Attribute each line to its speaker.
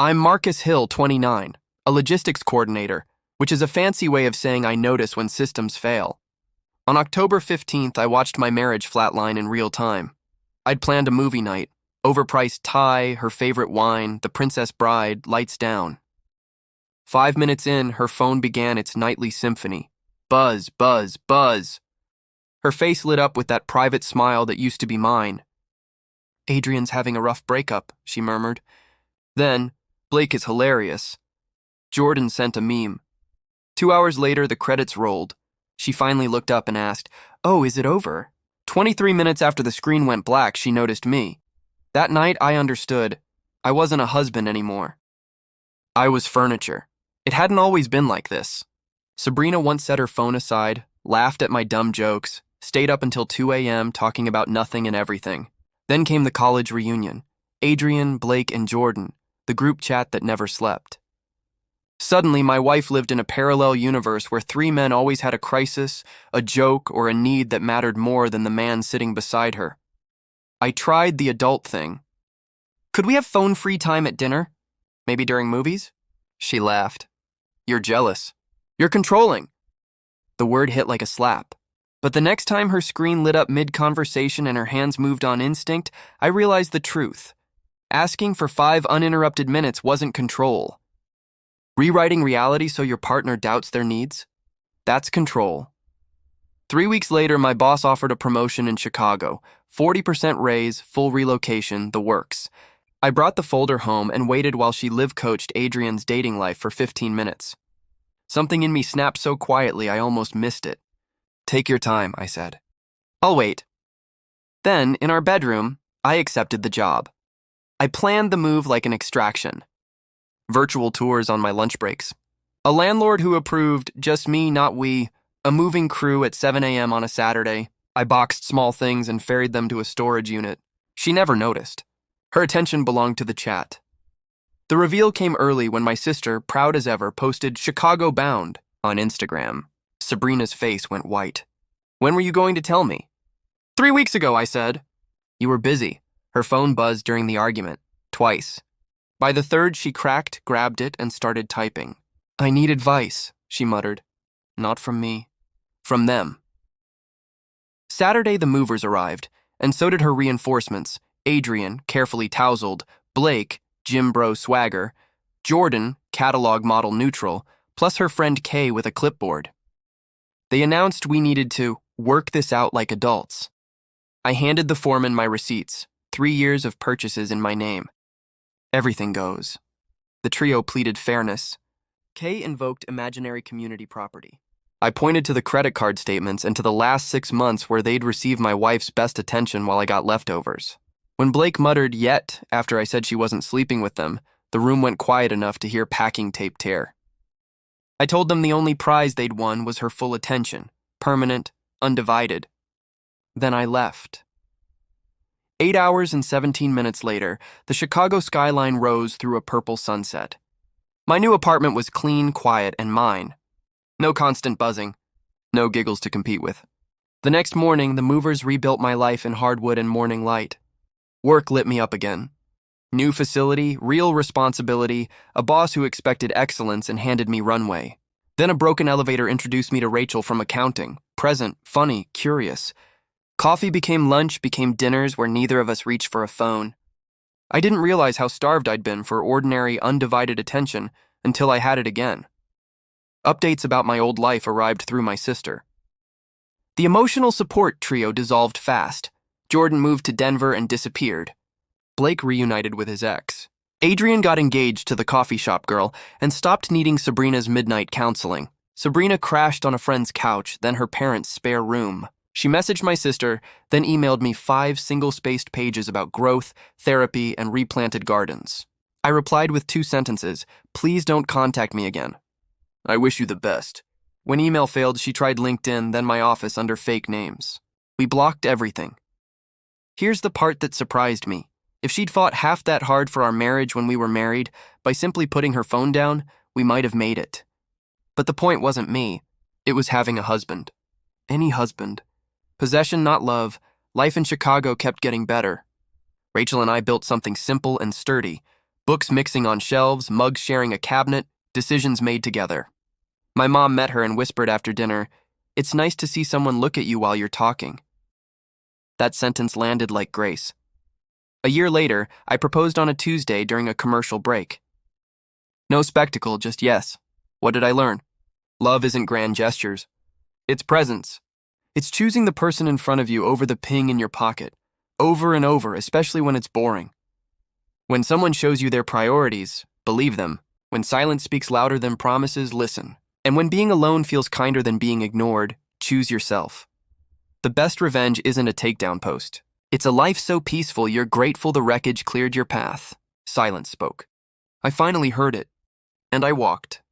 Speaker 1: I'm Marcus Hill, 29, a logistics coordinator, which is a fancy way of saying I notice when systems fail. On October 15th, I watched my marriage flatline in real time. I'd planned a movie night, overpriced tie, her favorite wine, The Princess Bride, lights down. 5 minutes in, her phone began its nightly symphony. Buzz, buzz, buzz. Her face lit up with that private smile that used to be mine. "Adrian's having a rough breakup," she murmured. Then, "Blake is hilarious." Jordan sent a meme. 2 hours later, the credits rolled. She finally looked up and asked, "Oh, is it over?" 23 minutes after the screen went black, she noticed me. That night, I understood. I wasn't a husband anymore. I was furniture. It hadn't always been like this. Sabrina once set her phone aside, laughed at my dumb jokes, stayed up until 2 a.m. talking about nothing and everything. Then came the college reunion. Adrian, Blake, and Jordan, the group chat that never slept. Suddenly, my wife lived in a parallel universe where three men always had a crisis, a joke, or a need that mattered more than the man sitting beside her. I tried the adult thing. "Could we have phone-free time at dinner? Maybe during movies?" She laughed. "You're jealous. You're controlling." The word hit like a slap. But the next time her screen lit up mid-conversation and her hands moved on instinct, I realized the truth. Asking for 5 uninterrupted minutes wasn't control. Rewriting reality so your partner doubts their needs? That's control. 3 weeks later, my boss offered a promotion in Chicago, 40% raise, full relocation, the works. I brought the folder home and waited while she live-coached Adrian's dating life for 15 minutes. Something in me snapped so quietly I almost missed it. "Take your time," I said. "I'll wait." Then, in our bedroom, I accepted the job. I planned the move like an extraction. Virtual tours on my lunch breaks. A landlord who approved, just me, not we. A moving crew at 7 a.m. on a Saturday. I boxed small things and ferried them to a storage unit. She never noticed. Her attention belonged to the chat. The reveal came early when my sister, proud as ever, posted "Chicago bound" on Instagram. Sabrina's face went white. "When were you going to tell me?" 3 weeks ago, I said. "You were busy." Her phone buzzed during the argument. Twice. By the third, she cracked, grabbed it, and started typing. "I need advice," she muttered. "Not from me. From them." Saturday, the movers arrived, and so did her reinforcements. Adrian, carefully tousled, Blake, gym bro swagger, Jordan, catalog model neutral, plus her friend Kay with a clipboard. They announced we needed to work this out like adults. I handed the foreman my receipts, 3 years of purchases in my name. Everything goes. The trio pleaded fairness. Kay invoked imaginary community property. I pointed to the credit card statements and to the last 6 months where they'd received my wife's best attention while I got leftovers. When Blake muttered "yet" after I said she wasn't sleeping with them, the room went quiet enough to hear packing tape tear. I told them the only prize they'd won was her full attention, permanent, undivided. Then I left. 8 hours and 17 minutes later, the Chicago skyline rose through a purple sunset. My new apartment was clean, quiet, and mine. No constant buzzing, no giggles to compete with. The next morning, the movers rebuilt my life in hardwood and morning light. Work lit me up again. New facility, real responsibility, a boss who expected excellence and handed me runway. Then a broken elevator introduced me to Rachel from accounting, present, funny, curious. Coffee became lunch, became dinners where neither of us reached for a phone. I didn't realize how starved I'd been for ordinary, undivided attention until I had it again. Updates about my old life arrived through my sister. The emotional support trio dissolved fast. Jordan moved to Denver and disappeared. Blake reunited with his ex. Adrian got engaged to the coffee shop girl and stopped needing Sabrina's midnight counseling. Sabrina crashed on a friend's couch, then her parents' spare room. She messaged my sister, then emailed me 5 single-spaced pages about growth, therapy, and replanted gardens. I replied with 2 sentences, "Please don't contact me again. I wish you the best." When email failed, she tried LinkedIn, then my office under fake names. We blocked everything. Here's the part that surprised me. If she'd fought half that hard for our marriage when we were married, by simply putting her phone down, we might have made it. But the point wasn't me. It was having a husband. Any husband. Possession, not love. Life in Chicago kept getting better. Rachel and I built something simple and sturdy, Books mixing on shelves, mugs sharing a cabinet, decisions made together. My mom met her and whispered after dinner, "It's nice to see someone look at you while you're talking." That sentence landed like grace. A year later, I proposed on a Tuesday during a commercial break. No spectacle, just yes. What did I learn? Love isn't grand gestures. It's presence. It's choosing the person in front of you over the ping in your pocket, over and over, especially when it's boring. When someone shows you their priorities, believe them. When silence speaks louder than promises, listen. And when being alone feels kinder than being ignored, choose yourself. The best revenge isn't a takedown post. It's a life so peaceful you're grateful the wreckage cleared your path. Silence spoke. I finally heard it, and I walked.